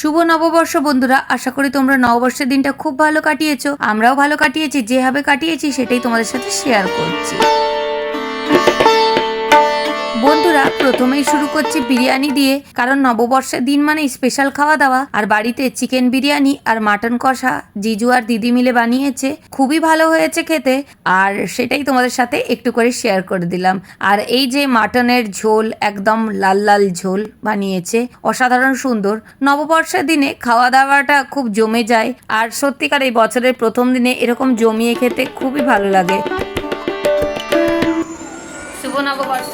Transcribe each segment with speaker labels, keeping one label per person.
Speaker 1: শুভ নববর্ষ বন্ধুরা, আশা করি তোমরা নববর্ষের দিনটা খুব ভালো কাটিয়েছো। আমরাও ভালো কাটিয়েছি, যেভাবে কাটিয়েছি সেটাই তোমাদের সাথে শেয়ার করছি। বন্ধুরা, প্রথমেই শুরু করছি বিরিয়ানি দিয়ে, কারণ নববর্ষের দিন মানে স্পেশাল খাওয়া দাওয়া। আর বাড়িতে চিকেন বিরিয়ানি আর মাটন কষা জিজু আর দিদি মিলে বানিয়েছে, খুবই ভালো হয়েছে খেতে। আর সেটাই তোমাদের সাথে একটু করে শেয়ার করে দিলাম। আর এই যে মাটনের ঝোল, একদম লাল লাল ঝোল বানিয়েছে, অসাধারণ সুন্দর। নববর্ষের দিনে খাওয়া দাওয়াটা খুব জমে যায়, আর সত্যিকার এই বছরের প্রথম দিনে এরকম জমিয়ে খেতে খুবই ভালো লাগে। শুভ নববর্ষ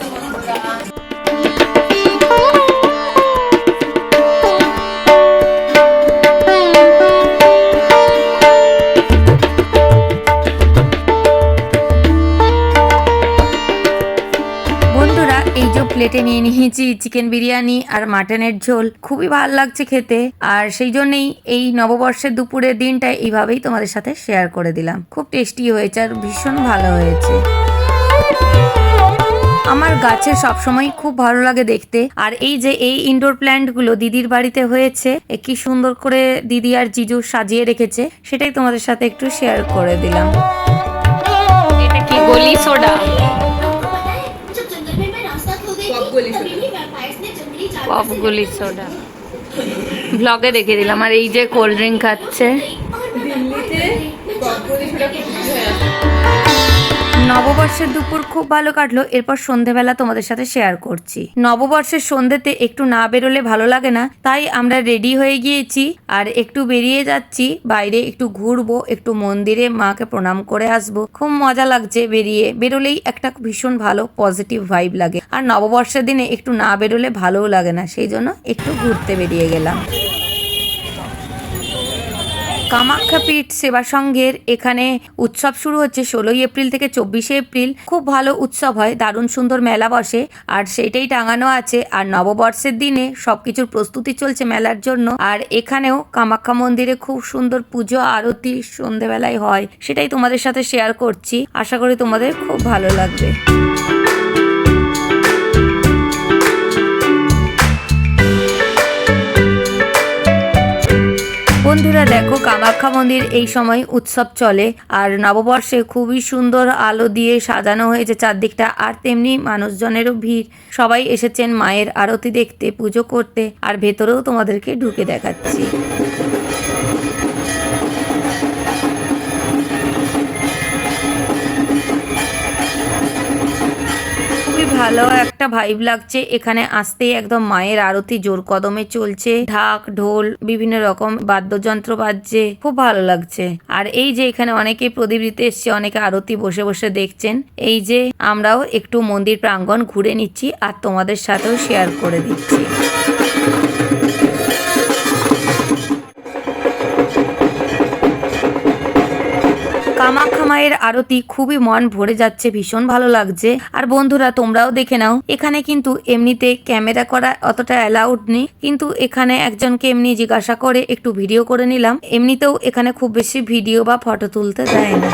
Speaker 1: বন্ধুরা। এই যে প্লেটে নিয়ে নিয়েছি চিকেন বিরিয়ানি আর মাটনের ঝোল, খুবই ভালো লাগছে খেতে। আর সেই জন্যই এই নববর্ষের দুপুরের দিনটা এইভাবেই তোমাদের সাথে শেয়ার করে দিলাম। খুব টেস্টি হয়েছে আর ভীষণ ভালো হয়েছে। আমার গাছে সবসময় খুব ভালো লাগে দেখতে। আর এই যে এই ইনডোর প্ল্যান্টগুলো দিদির বাড়িতে হয়েছে, কি সুন্দর করে দিদি আর জিজু সাজিয়ে রেখেছে, সেটাই তোমাদের সাথে একটু শেয়ার করে দিলাম। এটা কি গলি সোডা? পপগুলি সোডা ব্লগে দেখে দিলাম। আর এই যে কোল্ড ড্রিঙ্ক খাচ্ছে। নববর্ষের দুপুর খুব ভালো কাটলো। এরপর সন্ধেবেলা তোমাদের সাথে শেয়ার করছি। নববর্ষের সন্ধেতে একটু না বেরোলে ভালো লাগে না, তাই আমরা রেডি হয়ে গিয়েছি আর একটু বেরিয়ে যাচ্ছি বাইরে, একটু ঘুরবো, একটু মন্দিরে মাকে প্রণাম করে আসবো। খুব মজা লাগছে বেরোলেই একটা ভীষণ ভালো পজিটিভ ভাইব লাগে। আর নববর্ষের দিনে একটু না বেরোলে ভালোও লাগে না, সেই জন্য একটু ঘুরতে বেরিয়ে গেলাম। কামাখ্যাপীঠ সেবা সংঘের এখানে উৎসব শুরু হচ্ছে 16ই এপ্রিল থেকে 24শে এপ্রিল। খুব ভালো উৎসব হয়, দারুণ সুন্দর মেলা বসে, আর সেটাই টাঙানো আছে। আর নববর্ষের দিনে সবকিছুর প্রস্তুতি চলছে মেলার জন্য। আর এখানেও কামাখ্যা মন্দিরে খুব সুন্দর পুজো আরতি সন্ধেবেলায় হয়, সেটাই তোমাদের সাথে শেয়ার করছি। আশা করি তোমাদের খুব ভালো লাগবে। বন্ধুরা দেখো, কামাখ্যা মন্দির এই সময় উৎসব চলে, আর নববর্ষে খুবই সুন্দর আলো দিয়ে সাজানো হয়েছে চারদিকটা। আর তেমনি মানুষজনেরও ভিড়, সবাই এসেছেন মায়ের আরতি দেখতে, পুজো করতে। আর ভেতরেও তোমাদেরকে ঢুকে দেখাচ্ছি। ভালো একটা ভাইব লাগছে এখানে আসতেই। একদম মায়ের আরতি জোর কদমে চলছে, ঢাক ঢোল বিভিন্ন রকম বাদ্যযন্ত্র বাজছে, খুব ভালো লাগছে। আর এই যে এখানে অনেকে প্রদীপ দিতে এসছে, অনেকে আরতি বসে বসে দেখছেন। এই যে আমরাও একটু মন্দির প্রাঙ্গণ ঘুরে নিচ্ছি আর তোমাদের সাথেও শেয়ার করে দিচ্ছি। কামাখ্যা মায়ের আরতি খুবই মন ভরে যাচ্ছে, ভীষণ ভালো লাগছে। আর বন্ধুরা তোমরাও দেখে নাও, এখানে কিন্তু এমনিতে ক্যামেরা করা অতটা অ্যালাউড নেই, কিন্তু এখানে একজনকে এমনি জিজ্ঞাসা করে একটু ভিডিও করে নিলাম। এমনিতেও এখানে খুব বেশি ভিডিও বা ফটো তুলতে দেয় না।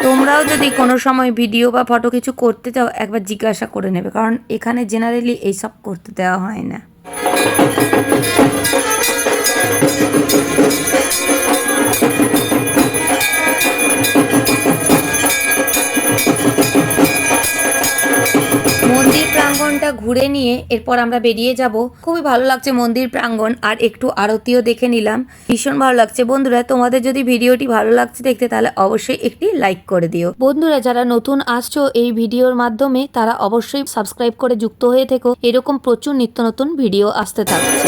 Speaker 1: তোমরাও যদি কোনো সময় ভিডিও বা ফটো কিছু করতে চাও, একবার জিজ্ঞাসা করে নেবে, কারণ এখানে জেনারেলি এইসব করতে দেওয়া হয় না। মন্দির প্রাঙ্গণটা ঘুরে নিয়ে এরপর আমরা বেরিয়ে যাব। খুবই ভালো লাগছে মন্দির প্রাঙ্গণ, আর একটু আরতিও দেখে নিলাম, ভীষণ ভালো লাগছে। বন্ধুরা তোমাদের যদি ভিডিওটি ভালো লাগছে দেখতে, তাহলে অবশ্যই একটি লাইক করে দিও। বন্ধুরা যারা নতুন আসছো এই ভিডিওর মাধ্যমে, তারা অবশ্যই সাবস্ক্রাইব করে যুক্ত হয়ে থেকো, এরকম প্রচুর নিত্য নতুন ভিডিও আসতে থাকছে।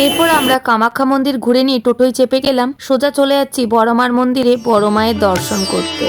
Speaker 1: এরপর আমরা কামাখ্যা মন্দির ঘুরে নিয়ে টোটোয় চেপে গেলাম, সোজা চলে যাচ্ছি বড় মার মন্দিরে বড় মায়ের দর্শন করতে।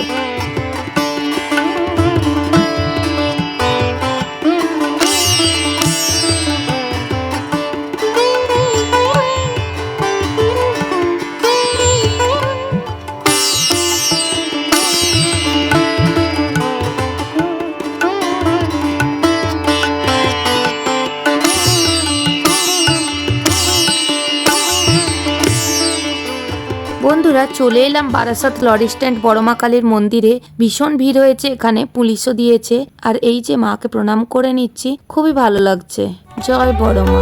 Speaker 1: বন্ধুরা চলে এলাম বারাসাত লরি স্ট্যান্ড বড়মা কালীর মন্দিরে। ভীষণ ভিড় হয়েছে এখানে, পুলিশও দিয়েছে। আর এই যে মাকে প্রণাম করে নিচ্ছি, খুবই ভালো লাগছে। জয় বড়মা।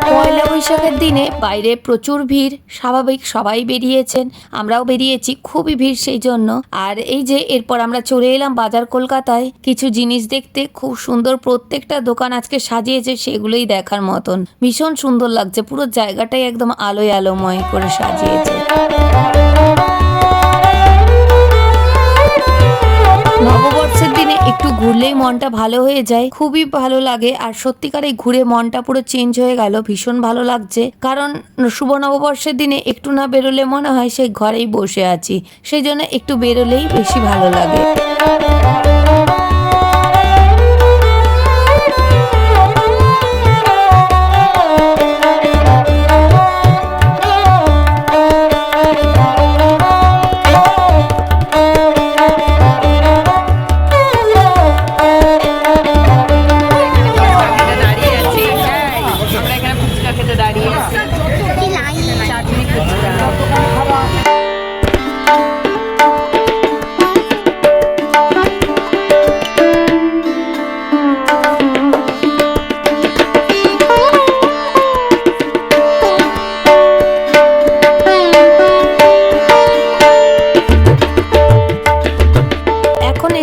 Speaker 1: পয়লা বৈশাখের দিনে বাইরে প্রচুর ভিড়, স্বাভাবিক, সবাই বেরিয়েছেন, আমরাও বেরিয়েছি, খুবই ভিড় সেই জন্য। আর এই যে এরপর আমরা চলে এলাম বাজার কলকাতায় কিছু জিনিস দেখতে। খুব সুন্দর প্রত্যেকটা দোকান আজকে সাজিয়েছে, সেগুলোই দেখার মতন। ভীষণ সুন্দর লাগছে, পুরো জায়গাটাই একদম আলোয় আলোময় করে সাজিয়েছে। নববর্ষের দিনে একটু ঘুরলেই মনটা ভালো হয়ে যায়, খুবই ভালো লাগে। আর সত্যিকারে ঘুরে মনটা পুরো চেঞ্জ হয়ে গেল, ভীষণ ভালো লাগছে। কারণ শুভ নববর্ষের দিনে একটু না বেরোলে মনে হয় সেই ঘরেই বসে আছি, সেই জন্য একটু বেরোলেই বেশি ভালো লাগে।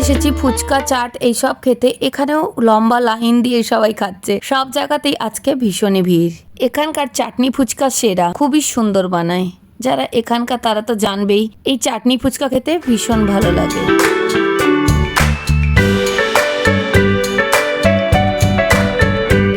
Speaker 1: এসেছি ফুচকা, চাট এইসব খেতে। এখানেও লম্বা লাইন দিয়ে সবাই খাচ্ছে, সব জায়গাতেই আজকে ভীষণই ভিড়। এখানকার চাটনি ফুচকা সেরা, খুবই সুন্দর বানায়। যারা এখানকার তারা তো জানবেই, এই চাটনি ফুচকা খেতে ভীষণ ভালো লাগে।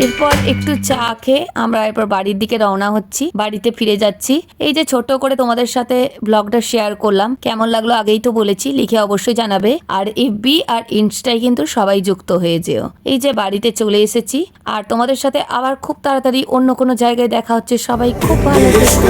Speaker 1: এরপর একটু চা খেয়ে আমরা এরপর বাড়ির দিকে রওনা হচ্ছি, বাড়িতে ফিরে যাচ্ছি। এই যে ছোট করে তোমাদের সাথে ব্লগটা শেয়ার করলাম, কেমন লাগলো আগেই তো বলেছি, লিখে অবশ্যই জানাবে। আর এফবি আর ইনস্টায় কিন্তু সবাই যুক্ত হয়ে যেও। এই যে বাড়িতে চলে এসেছি, আর তোমাদের সাথে আবার খুব তাড়াতাড়ি অন্য কোনো জায়গায় দেখা হচ্ছে। সবাই খুব ভালো থেকো।